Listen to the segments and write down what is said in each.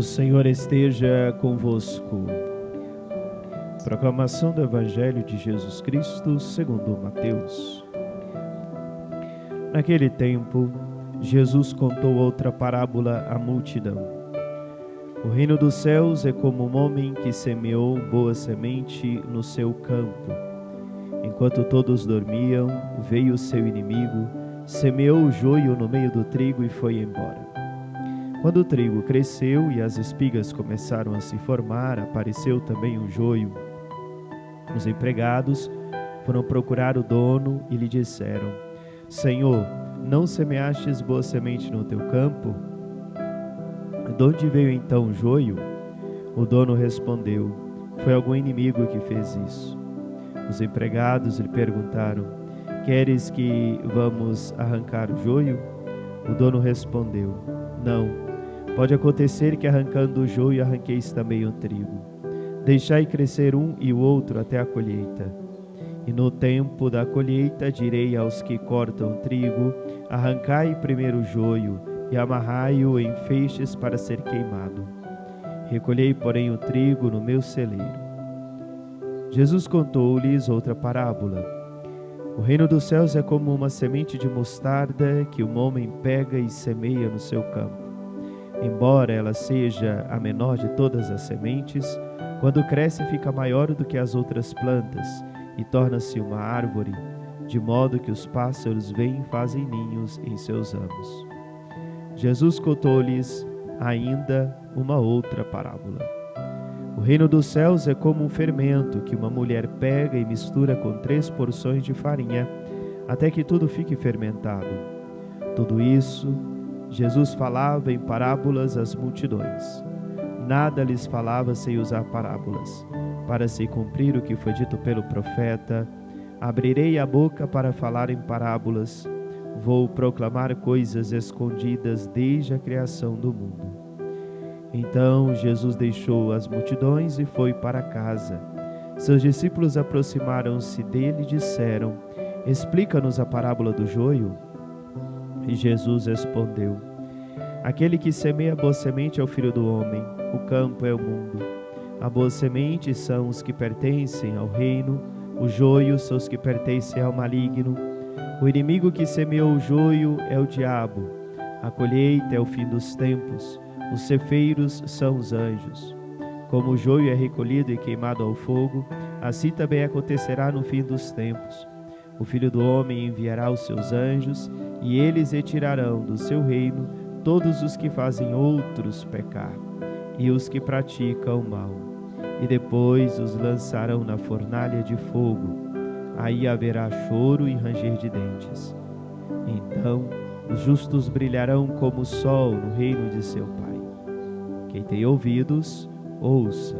Senhor esteja convosco. Proclamação do Evangelho de Jesus Cristo segundo Mateus. Naquele tempo, Jesus contou outra parábola à multidão. O reino dos céus é como um homem que semeou boa semente no seu campo. Enquanto todos dormiam, veio o seu inimigo, semeou o joio no meio do trigo e foi embora. Quando o trigo cresceu e as espigas começaram a se formar, apareceu também o joio. Os empregados foram procurar o dono e lhe disseram: Senhor, não semeastes boa semente no teu campo? De onde veio então o joio? O dono respondeu: Foi algum inimigo que fez isso. Os empregados lhe perguntaram: Queres que vamos arrancar o joio? O dono respondeu: Não. Pode acontecer que arrancando o joio arranqueis também o trigo. Deixai crescer um e o outro até a colheita. E no tempo da colheita direi aos que cortam o trigo: arrancai primeiro o joio e amarrai-o em feixes para ser queimado. Recolhei, porém, o trigo no meu celeiro. Jesus contou-lhes outra parábola. O reino dos céus é como uma semente de mostarda que um homem pega e semeia no seu campo. Embora ela seja a menor de todas as sementes, quando cresce fica maior do que as outras plantas e torna-se uma árvore, de modo que os pássaros vêm e fazem ninhos em seus ramos. Jesus contou-lhes ainda uma outra parábola. O reino dos céus é como um fermento que uma mulher pega e mistura com 3 porções de farinha, até que tudo fique fermentado. Tudo isso Jesus falava em parábolas às multidões. Nada lhes falava sem usar parábolas, para se cumprir o que foi dito pelo profeta: abrirei a boca para falar em parábolas, vou proclamar coisas escondidas desde a criação do mundo. Então Jesus deixou as multidões e foi para casa. Seus discípulos aproximaram-se dele e disseram: Explica-nos a parábola do joio. E Jesus respondeu: Aquele que semeia a boa semente é o Filho do Homem, o campo é o mundo. A boa semente são os que pertencem ao reino, o joio são os que pertencem ao maligno. O inimigo que semeou o joio é o diabo. A colheita é o fim dos tempos, os cefeiros são os anjos. Como o joio é recolhido e queimado ao fogo, assim também acontecerá no fim dos tempos. O Filho do Homem enviará os seus anjos, e eles retirarão do seu reino todos os que fazem outros pecar, e os que praticam o mal, e depois os lançarão na fornalha de fogo. Aí haverá choro e ranger de dentes. Então os justos brilharão como o sol no reino de seu Pai. Quem tem ouvidos, ouça.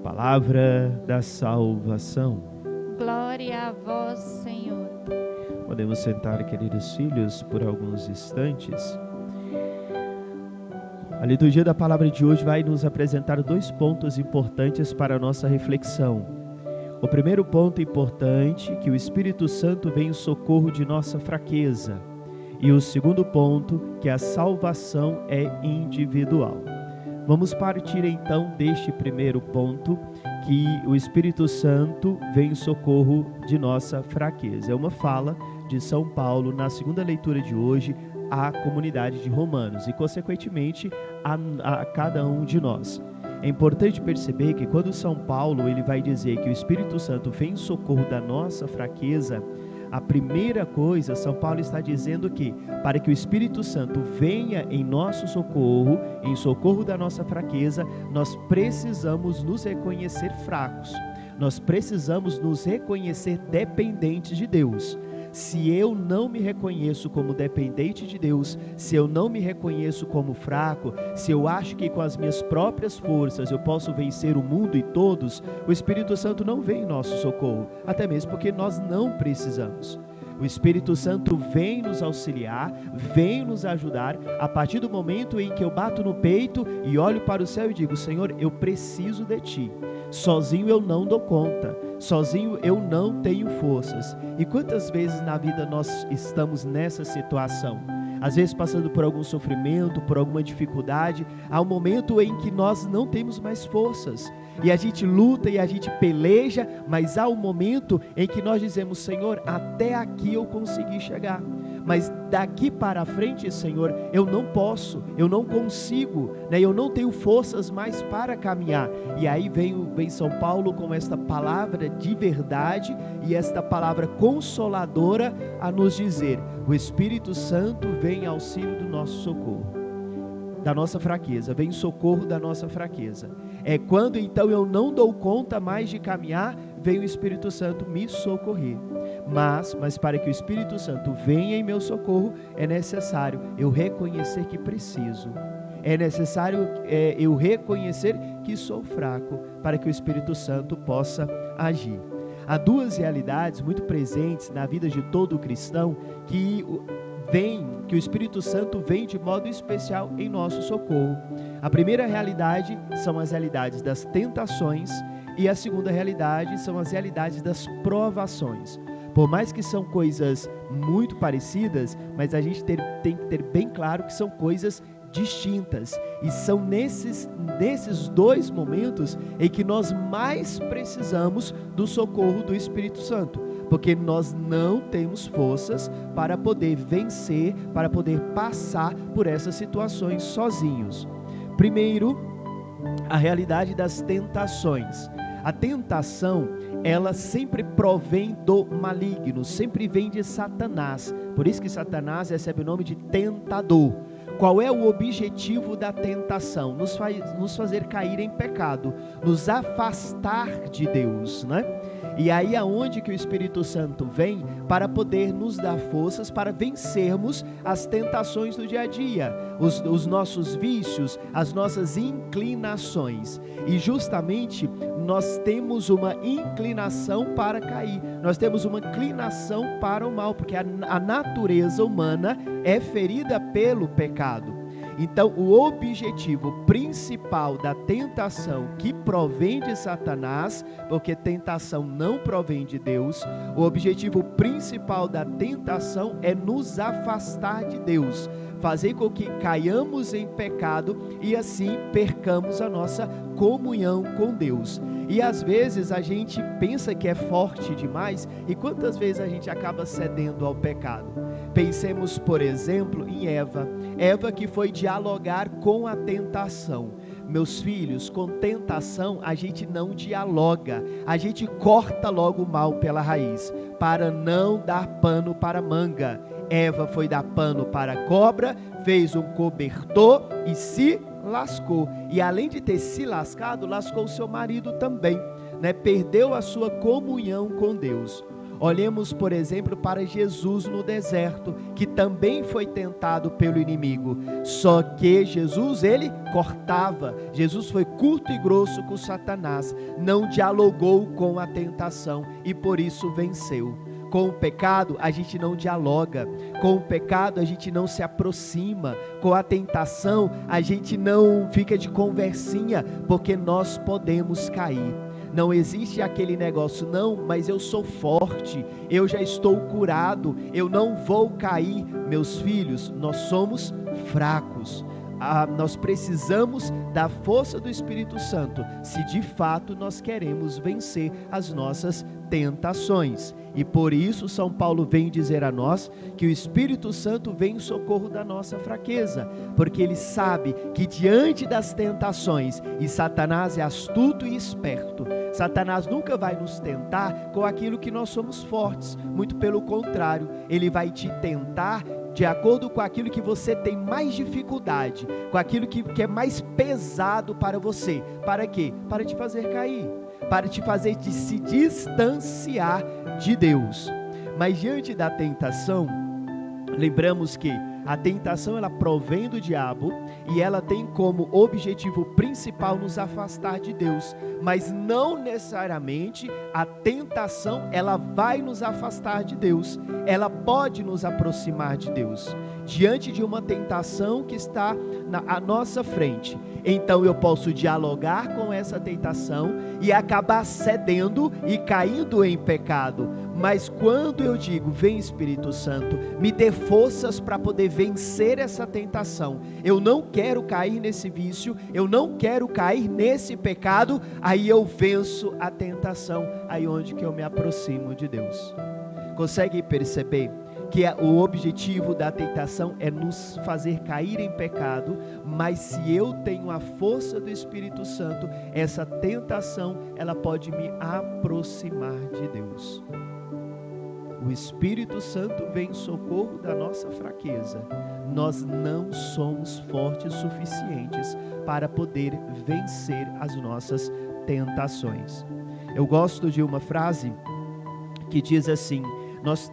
Palavra da salvação. Glória a vós, Senhor. Podemos sentar, queridos filhos, por alguns instantes. A liturgia da palavra de hoje vai nos apresentar 2 pontos importantes para a nossa reflexão. O primeiro ponto importante, que o Espírito Santo vem em socorro de nossa fraqueza. E o segundo ponto, que a salvação é individual. Vamos partir então deste primeiro ponto, que o Espírito Santo vem em socorro de nossa fraqueza. É uma fala de São Paulo na segunda leitura de hoje à comunidade de Romanos e, consequentemente, a cada um de nós. É importante perceber que quando São Paulo ele vai dizer que o Espírito Santo vem em socorro da nossa fraqueza, a primeira coisa, São Paulo está dizendo que, para que o Espírito Santo venha em nosso socorro, em socorro da nossa fraqueza, nós precisamos nos reconhecer fracos. Nós precisamos nos reconhecer dependentes de Deus. Se eu não me reconheço como dependente de Deus, se eu não me reconheço como fraco, se eu acho que com as minhas próprias forças eu posso vencer o mundo e todos, o Espírito Santo não vem em nosso socorro, até mesmo porque nós não precisamos. O Espírito Santo vem nos auxiliar, vem nos ajudar a partir do momento em que eu bato no peito e olho para o céu e digo: Senhor, eu preciso de Ti. Sozinho eu não dou conta, sozinho eu não tenho forças. E quantas vezes na vida nós estamos nessa situação? às vezes passando por algum sofrimento, por alguma dificuldade, há um momento em que nós não temos mais forças, e a gente luta e a gente peleja, mas há um momento em que nós dizemos: Senhor, até aqui eu consegui chegar, mas daqui para frente, Senhor, eu não posso, eu não consigo, né? Eu não tenho forças mais para caminhar. E aí vem São Paulo com esta palavra de verdade e esta palavra consoladora a nos dizer: o Espírito Santo vem em auxílio do nosso socorro, da nossa fraqueza, vem em socorro da nossa fraqueza. É quando então eu não dou conta mais de caminhar, vem o Espírito Santo me socorrer. Mas para que o Espírito Santo venha em meu socorro, é necessário eu reconhecer que preciso. É necessário eu reconhecer que sou fraco, para que o Espírito Santo possa agir. Há duas realidades muito presentes na vida de todo cristão que o Espírito Santo vem de modo especial em nosso socorro. A primeira realidade são as realidades das tentações, e a segunda realidade são as realidades das provações. Por mais que são coisas muito parecidas, mas a gente tem que ter bem claro que são coisas distintas, e são nesses dois momentos em que nós mais precisamos do socorro do Espírito Santo, porque nós não temos forças para poder vencer, para poder passar por essas situações sozinhos. Primeiro, a realidade das tentações. A tentação, ela sempre provém do maligno, sempre vem de Satanás. Por isso que Satanás recebe o nome de tentador. Qual é o objetivo da tentação? Nos fazer cair em pecado, nos afastar de Deus, né? E aí aonde que o Espírito Santo vem para poder nos dar forças para vencermos as tentações do dia a dia, os nossos vícios, as nossas inclinações. E justamente nós temos uma inclinação para cair, nós temos uma inclinação para o mal, porque a natureza humana é ferida pelo pecado. Então, o objetivo principal da tentação, que provém de Satanás, porque tentação não provém de Deus, o objetivo principal da tentação é nos afastar de Deus, fazer com que caiamos em pecado e assim percamos a nossa comunhão com Deus. E às vezes a gente pensa que é forte demais, e quantas vezes a gente acaba cedendo ao pecado? Pensemos, por exemplo, em Eva que foi dialogar com a tentação. Meus filhos, com tentação a gente não dialoga, a gente corta logo o mal pela raiz, para não dar pano para manga. Eva foi dar pano para a cobra, fez um cobertor e se lascou. E além de ter se lascado, lascou o seu marido também, né? Perdeu a sua comunhão com Deus. Olhemos, por exemplo, para Jesus no deserto, que também foi tentado pelo inimigo. Só que Jesus, ele cortava. Jesus foi curto e grosso com Satanás, não dialogou com a tentação e por isso venceu. Com o pecado a gente não dialoga, com o pecado a gente não se aproxima, com a tentação a gente não fica de conversinha, porque nós podemos cair. Não existe aquele negócio: não, mas eu sou forte, eu já estou curado, eu não vou cair. Meus filhos, nós somos fracos. Nós precisamos da força do Espírito Santo, se de fato nós queremos vencer as nossas tentações. E por isso São Paulo vem dizer a nós que o Espírito Santo vem em socorro da nossa fraqueza, porque ele sabe que diante das tentações, e Satanás é astuto e esperto, Satanás nunca vai nos tentar com aquilo que nós somos fortes, muito pelo contrário, ele vai te tentar de acordo com aquilo que você tem mais dificuldade, com aquilo que é mais pesado para você. Para quê? Para te fazer cair, para te fazer se distanciar de Deus. Mas diante da tentação, lembramos que a tentação ela provém do diabo e ela tem como objetivo principal nos afastar de Deus, mas não necessariamente a tentação ela vai nos afastar de Deus, ela pode nos aproximar de Deus. Diante de uma tentação que está à nossa frente, então eu posso dialogar com essa tentação e acabar cedendo e caindo em pecado. Mas quando eu digo, vem Espírito Santo, me dê forças para poder vencer essa tentação, eu não quero cair nesse vício, eu não quero cair nesse pecado, aí eu venço a tentação, aí onde que eu me aproximo de Deus. Consegue perceber que o objetivo da tentação é nos fazer cair em pecado, mas se eu tenho a força do Espírito Santo, essa tentação, ela pode me aproximar de Deus. O Espírito Santo vem em socorro da nossa fraqueza. Nós não somos fortes o suficientes para poder vencer as nossas tentações. Eu gosto de uma frase que diz assim: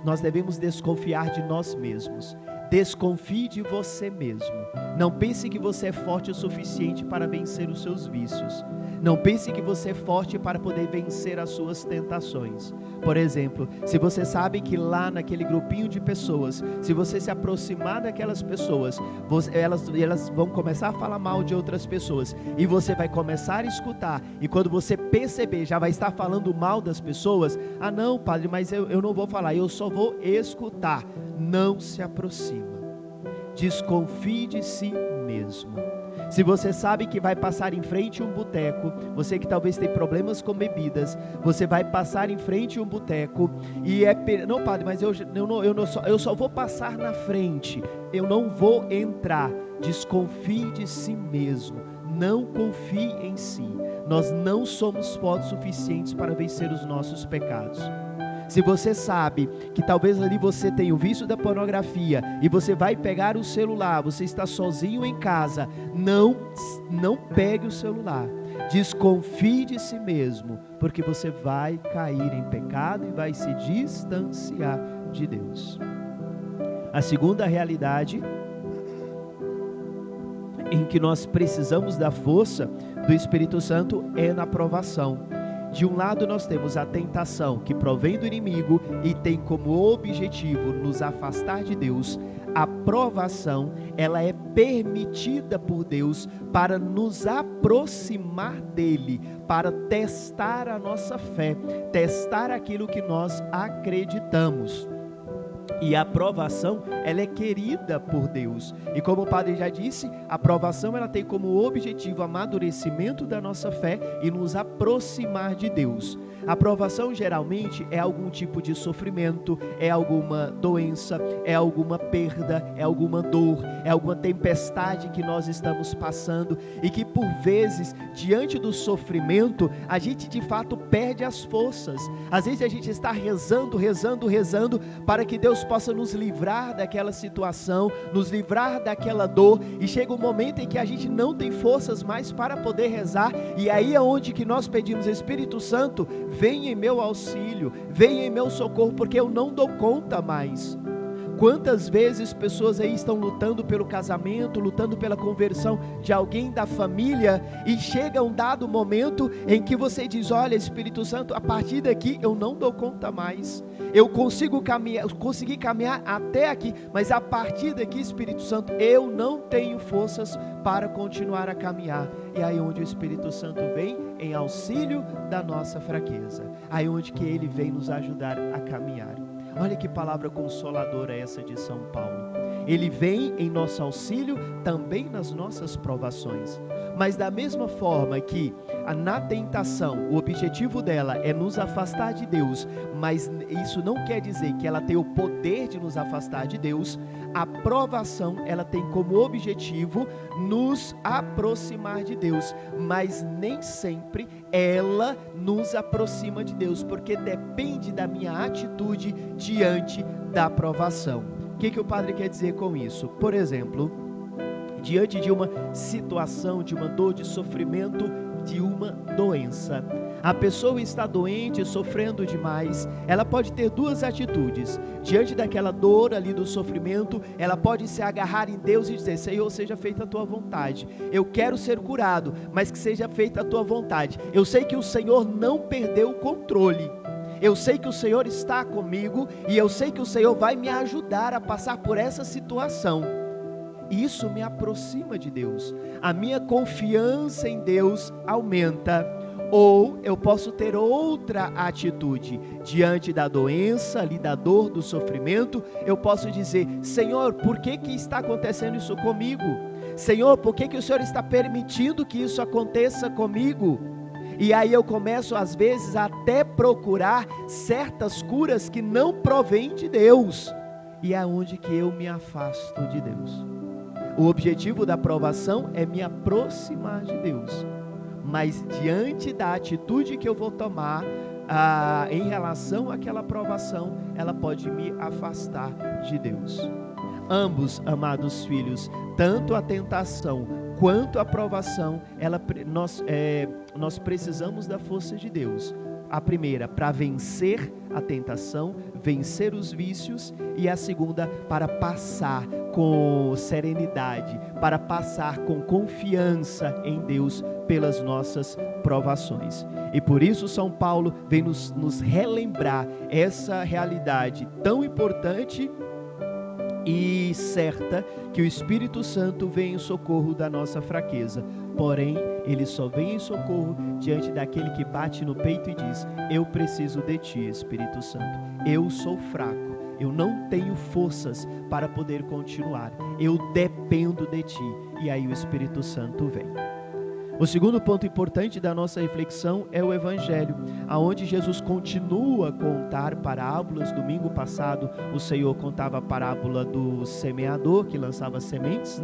nós devemos desconfiar de nós mesmos. Desconfie de você mesmo. Não pense que você é forte o suficiente para vencer os seus vícios. Não pense que você é forte para poder vencer as suas tentações. Por exemplo, se você sabe que lá naquele grupinho de pessoas, se você se aproximar daquelas pessoas, elas vão começar a falar mal de outras pessoas, e você vai começar a escutar, e quando você perceber, já vai estar falando mal das pessoas. Ah não, padre, mas eu não vou falar, eu só vou escutar. Não se aproxima. Desconfie de si mesmo. Se você sabe que vai passar em frente a um boteco, você que talvez tem problemas com bebidas, você vai passar em frente a um boteco e não, padre, mas eu só vou passar na frente, eu não vou entrar. Desconfie de si mesmo, não confie em si. Nós não somos fortes suficientes para vencer os nossos pecados. Se você sabe que talvez ali você tenha o vício da pornografia e você vai pegar o celular, você está sozinho em casa, não pegue o celular. Desconfie de si mesmo, porque você vai cair em pecado e vai se distanciar de Deus. A segunda realidade em que nós precisamos da força do Espírito Santo é na provação. De um lado nós temos a tentação que provém do inimigo e tem como objetivo nos afastar de Deus. A provação, ela é permitida por Deus para nos aproximar dele, para testar a nossa fé, testar aquilo que nós acreditamos. E a provação, ela é querida por Deus. E como o padre já disse, a provação ela tem como objetivo o amadurecimento da nossa fé e nos aproximar de Deus. A provação geralmente é algum tipo de sofrimento, é alguma doença, é alguma perda, é alguma dor, é alguma tempestade que nós estamos passando e que por vezes, diante do sofrimento, a gente de fato perde as forças. Às vezes a gente está rezando para que Deus possa nos livrar daquela situação, nos livrar daquela dor, e chega um momento em que a gente não tem forças mais para poder rezar, e aí é onde que nós pedimos: Espírito Santo, vem em meu auxílio, vem em meu socorro, porque eu não dou conta mais. Quantas vezes pessoas aí estão lutando pelo casamento, lutando pela conversão de alguém da família, e chega um dado momento em que você diz: olha, Espírito Santo, a partir daqui eu não dou conta mais, eu consegui caminhar até aqui, mas a partir daqui, Espírito Santo, eu não tenho forças para continuar a caminhar. E aí onde o Espírito Santo vem em auxílio da nossa fraqueza, aí onde que ele vem nos ajudar a caminhar. Olha que palavra consoladora essa de São Paulo. Ele vem em nosso auxílio também nas nossas provações. Mas da mesma forma que na tentação, o objetivo dela é nos afastar de Deus, mas isso não quer dizer que ela tem o poder de nos afastar de Deus. A provação, ela tem como objetivo nos aproximar de Deus, mas nem sempre ela nos aproxima de Deus, porque depende da minha atitude diante da provação. O que o padre quer dizer com isso? Por exemplo, diante de uma situação, de uma dor, de sofrimento, de uma doença, a pessoa está doente, sofrendo demais, ela pode ter duas atitudes. Diante daquela dor ali, do sofrimento, ela pode se agarrar em Deus e dizer: Senhor, seja feita a tua vontade, eu quero ser curado, mas que seja feita a tua vontade. Eu sei que o Senhor não perdeu o controle, eu sei que o Senhor está comigo, e eu sei que o Senhor vai me ajudar a passar por essa situação. isso me aproxima de Deus. A minha confiança em Deus aumenta. Ou eu posso ter outra atitude. Diante da doença, ali da dor, do sofrimento, eu posso dizer: Senhor, por que está acontecendo isso comigo? Senhor, por que o Senhor está permitindo que isso aconteça comigo? E aí eu começo às vezes até procurar certas curas que não provêm de Deus. E é onde que eu me afasto de Deus. O objetivo da provação é me aproximar de Deus. Mas diante da atitude que eu vou tomar em relação àquela provação, ela pode me afastar de Deus. Ambos, amados filhos, tanto a tentação quanto a provação, nós precisamos da força de Deus. A primeira, para vencer a tentação, vencer os vícios, e a segunda, para passar com serenidade, para passar com confiança em Deus pelas nossas provações. E por isso São Paulo vem nos relembrar essa realidade tão importante e certa, que o Espírito Santo vem em socorro da nossa fraqueza. Porém, ele só vem em socorro diante daquele que bate no peito e diz: eu preciso de ti, Espírito Santo. Eu sou fraco, eu não tenho forças para poder continuar, eu dependo de ti. E aí o Espírito Santo vem. O segundo ponto importante da nossa reflexão é o Evangelho, aonde Jesus continua a contar parábolas. Domingo passado o Senhor contava a parábola do semeador que lançava sementes,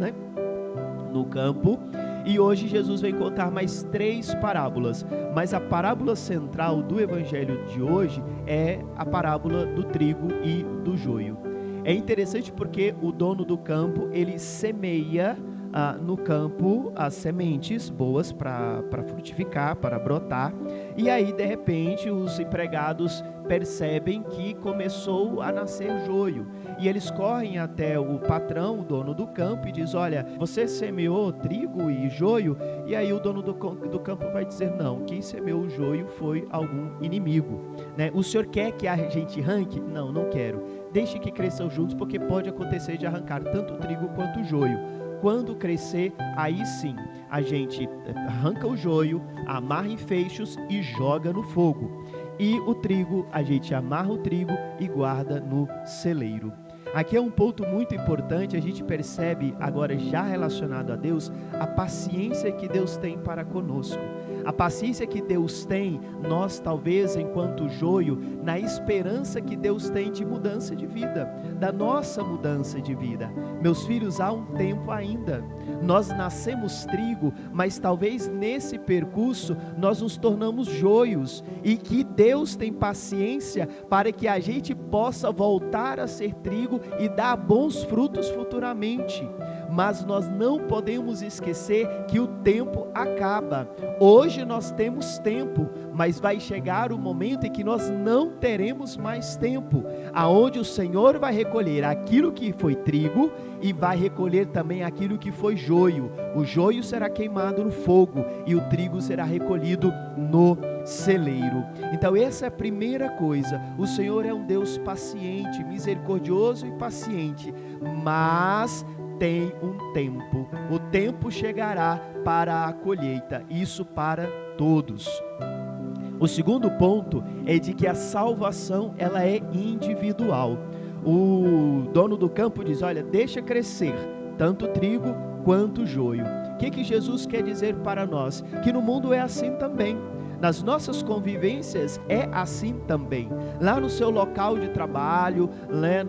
no campo, e hoje Jesus vem contar mais 3 parábolas, mas a parábola central do Evangelho de hoje é a parábola do trigo e do joio. É interessante porque o dono do campo, ele semeia no campo as sementes boas para frutificar, para brotar, e aí de repente os empregados percebem que começou a nascer joio, e eles correm até o patrão, o dono do campo, e diz: olha, você semeou trigo e joio? E aí o dono do campo vai dizer: não, quem semeou o joio foi algum inimigo, O senhor quer que a gente arranque? Não, não quero, deixe que cresçam juntos, porque pode acontecer de arrancar tanto o trigo quanto o joio. Quando crescer, aí sim, a gente arranca o joio, amarra em feixes e joga no fogo. E o trigo, a gente amarra o trigo e guarda no celeiro. Aqui é um ponto muito importante, a gente percebe agora, já relacionado a Deus, a paciência que Deus tem para conosco. A paciência que Deus tem, nós talvez enquanto joio, na esperança que Deus tem de mudança de vida, da nossa mudança de vida. Meus filhos, há um tempo ainda, nós nascemos trigo, mas talvez nesse percurso nós nos tornamos joios, e que Deus tem paciência para que a gente possa voltar a ser trigo e dar bons frutos futuramente. Mas nós não podemos esquecer que o tempo acaba. Hoje nós temos tempo, mas vai chegar o momento em que nós não teremos mais tempo, aonde o Senhor vai recolher aquilo que foi trigo e vai recolher também aquilo que foi joio. O joio será queimado no fogo e o trigo será recolhido no celeiro. Então essa é a primeira coisa. O Senhor é um Deus paciente, misericordioso e paciente, mas tem um tempo. O tempo chegará para a colheita, isso para todos. O segundo ponto é de que a salvação, ela é individual. O dono do campo diz: olha, deixa crescer tanto o trigo quanto o joio. O que Jesus quer dizer para nós? Que no mundo é assim também. Nas nossas convivências é assim também. Lá no seu local de trabalho,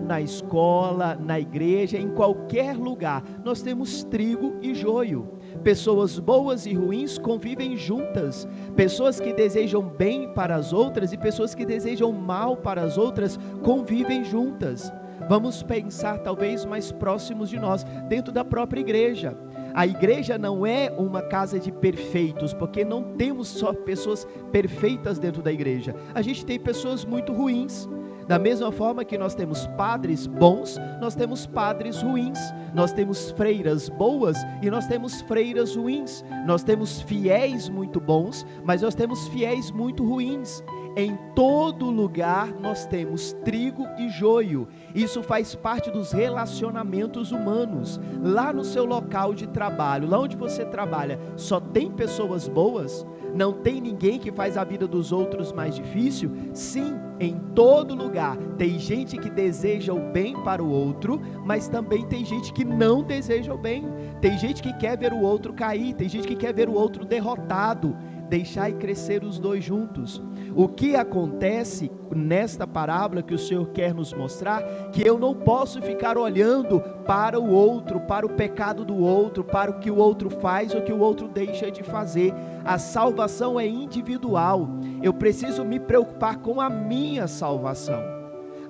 na escola, na igreja, em qualquer lugar, nós temos trigo e joio. Pessoas boas e ruins convivem juntas. Pessoas que desejam bem para as outras e pessoas que desejam mal para as outras convivem juntas. Vamos pensar talvez mais próximos de nós, dentro da própria igreja. A igreja não é uma casa de perfeitos, porque não temos só pessoas perfeitas dentro da igreja. A gente tem pessoas muito ruins. Da mesma forma que nós temos padres bons, nós temos padres ruins. Nós temos freiras boas e nós temos freiras ruins. Nós temos fiéis muito bons, mas nós temos fiéis muito ruins. Em todo lugar nós temos trigo e joio. Isso faz parte dos relacionamentos humanos. Lá no seu local de trabalho, lá onde você trabalha, só tem pessoas boas? Não tem ninguém que faz a vida dos outros mais difícil? Sim, em todo lugar. Tem gente que deseja o bem para o outro, mas também tem gente que não deseja o bem. Tem gente que quer ver o outro cair, tem gente que quer ver o outro derrotado. Deixai crescer os dois juntos. O que acontece nesta parábola que o Senhor quer nos mostrar, que eu não posso ficar olhando para o outro, para o pecado do outro, para o que o outro faz ou que o outro deixa de fazer. A salvação é individual. Eu preciso me preocupar com a minha salvação.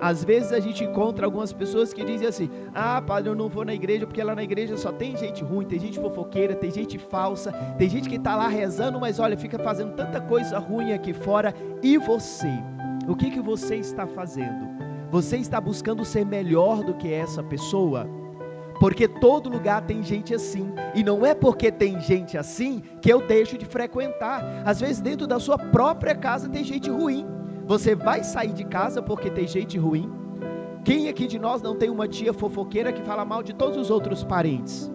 Às vezes a gente encontra algumas pessoas que dizem assim: ah, padre, eu não vou na igreja porque lá na igreja só tem gente ruim, tem gente fofoqueira, tem gente falsa, tem gente que está lá rezando, mas olha, fica fazendo tanta coisa ruim aqui fora. E você? O que você está fazendo? Você está buscando ser melhor do que essa pessoa? Porque todo lugar tem gente assim, e não é porque tem gente assim que eu deixo de frequentar. Às vezes dentro da sua própria casa tem gente ruim. Você vai sair de casa porque tem gente ruim? Quem aqui de nós não tem uma tia fofoqueira que fala mal de todos os outros parentes?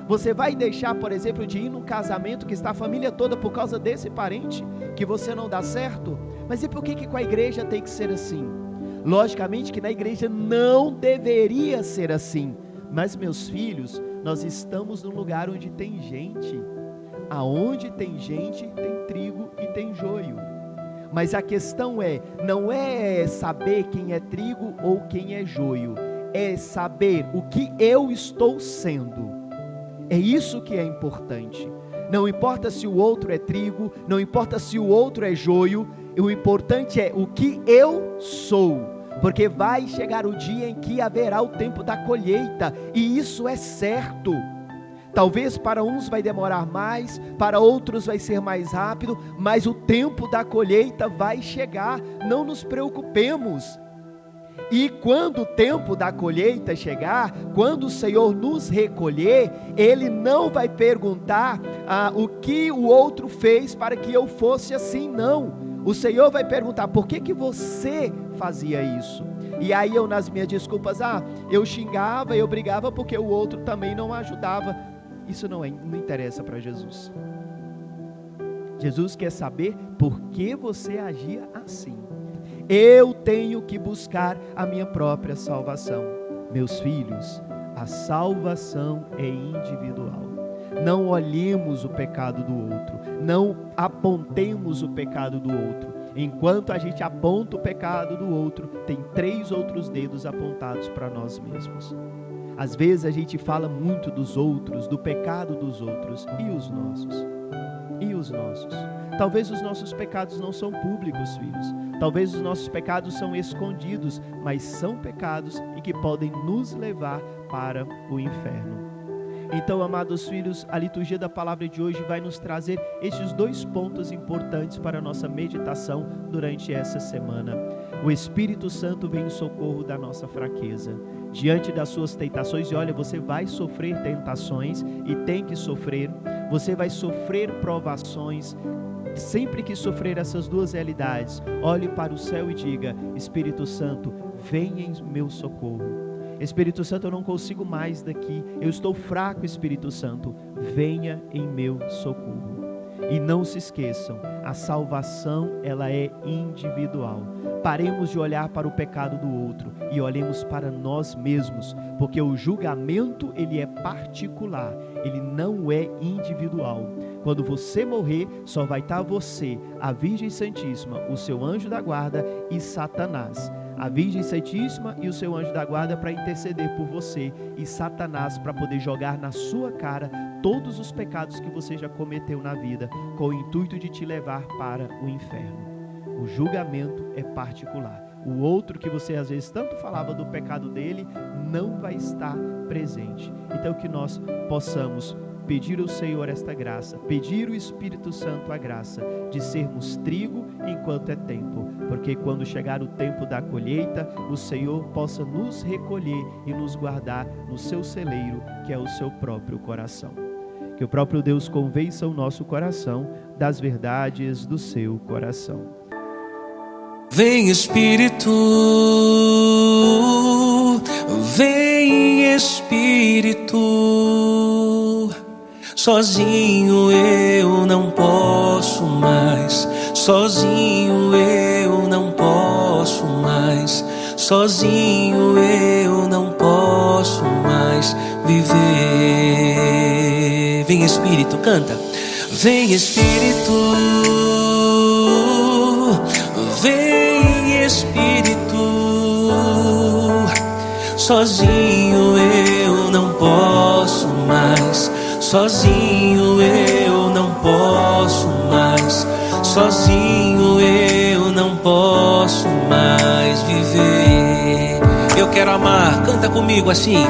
Você vai deixar, por exemplo, de ir num casamento que está a família toda por causa desse parente, que você não dá certo? Mas e por que com a igreja tem que ser assim? Logicamente que na igreja não deveria ser assim. Mas, meus filhos, nós estamos num lugar onde tem gente. Aonde tem gente, tem trigo e tem joio. Mas a questão não é saber quem é trigo ou quem é joio, é saber o que eu estou sendo. É isso que é importante. Não importa se o outro é trigo, não importa se o outro é joio, o importante é o que eu sou, porque vai chegar o dia em que haverá o tempo da colheita, e isso é certo. Talvez para uns vai demorar mais, para outros vai ser mais rápido, mas o tempo da colheita vai chegar, não nos preocupemos. E quando o tempo da colheita chegar, quando o Senhor nos recolher, Ele não vai perguntar o que o outro fez para que eu fosse assim, não. O Senhor vai perguntar: por que você fazia isso? E aí eu, nas minhas desculpas, eu xingava, eu brigava porque o outro também não ajudava. Isso não interessa para Jesus. Jesus quer saber por que você agia assim. Eu tenho que buscar a minha própria salvação. Meus filhos, a salvação é individual. Não olhemos o pecado do outro, não apontemos o pecado do outro. Enquanto a gente aponta o pecado do outro, tem 3 outros dedos apontados para nós mesmos. Às vezes a gente fala muito dos outros, do pecado dos outros. E os nossos? E os nossos? Talvez os nossos pecados não são públicos, filhos. Talvez os nossos pecados são escondidos, mas são pecados e que podem nos levar para o inferno. Então, amados filhos, a liturgia da palavra de hoje vai nos trazer estes 2 pontos importantes para a nossa meditação durante essa semana. O Espírito Santo vem em socorro da nossa fraqueza. Diante das suas tentações, e olha, você vai sofrer tentações e tem que sofrer. Você vai sofrer provações. Sempre que sofrer essas 2 realidades, olhe para o céu e diga: Espírito Santo, venha em meu socorro. Espírito Santo, eu não consigo mais daqui, eu estou fraco. Espírito Santo, venha em meu socorro. E não se esqueçam, a salvação, ela é individual. Paremos de olhar para o pecado do outro e olhemos para nós mesmos, porque o julgamento, ele é particular, ele não é individual. Quando você morrer, só vai estar você, a Virgem Santíssima, o seu anjo da guarda e Satanás. A Virgem Santíssima e o seu anjo da guarda para interceder por você, e Satanás para poder jogar na sua cara todos os pecados que você já cometeu na vida, com o intuito de te levar para o inferno. O julgamento é particular. O outro que você às vezes tanto falava do pecado dele, não vai estar presente. Então que nós possamos pedir ao Senhor esta graça, pedir ao Espírito Santo a graça de sermos trigo enquanto é tempo, porque quando chegar o tempo da colheita, o Senhor possa nos recolher e nos guardar no seu celeiro, que é o seu próprio coração. Que o próprio Deus convença o nosso coração das verdades do seu coração. Vem Espírito, vem Espírito. Sozinho eu não posso mais, sozinho eu não posso mais, sozinho eu não posso mais viver. Vem Espírito, canta. Vem Espírito, vem Espírito. Sozinho eu não posso mais, sozinho eu não posso mais, sozinho eu não posso mais viver. Eu quero amar, canta comigo assim.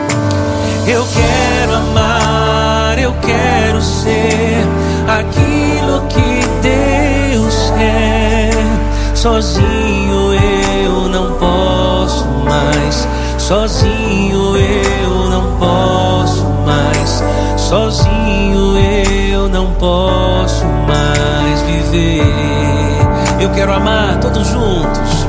Eu quero amar, eu quero ser aquilo que Deus quer. Sozinho eu não posso mais, sozinho eu não posso mais, sozinho eu não posso mais viver. Eu quero amar, todos juntos.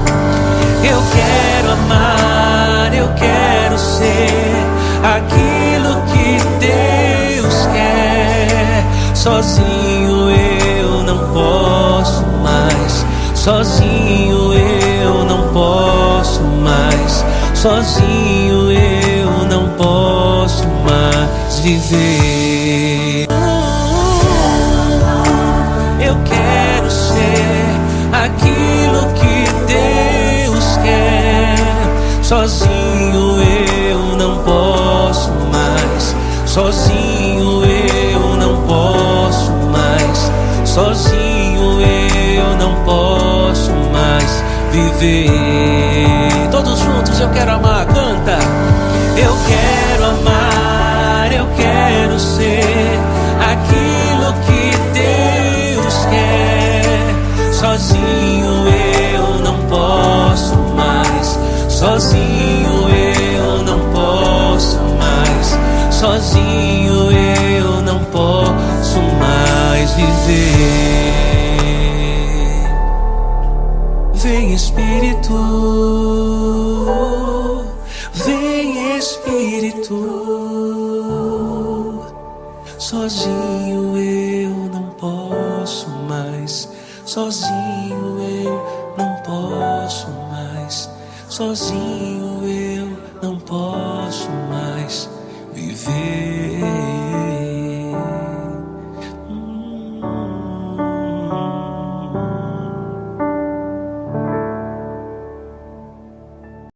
Eu quero amar, eu quero ser aquilo que Deus quer. Sozinho eu não posso mais, sozinho eu não posso mais, sozinho eu não posso mais viver. Eu quero ser aquilo que Deus quer. Sozinho eu não posso mais, sozinho eu não posso mais, sozinho eu não posso mais viver. Todos juntos, eu quero amar, canta. Eu quero amar, eu quero ser aquilo que Deus quer. Sozinho eu não posso mais, sozinho eu não posso mais, sozinho eu não posso mais viver. Vem Espírito, vem Espírito. Sozinho eu não posso mais, sozinho eu não posso mais, sozinho eu não posso mais viver.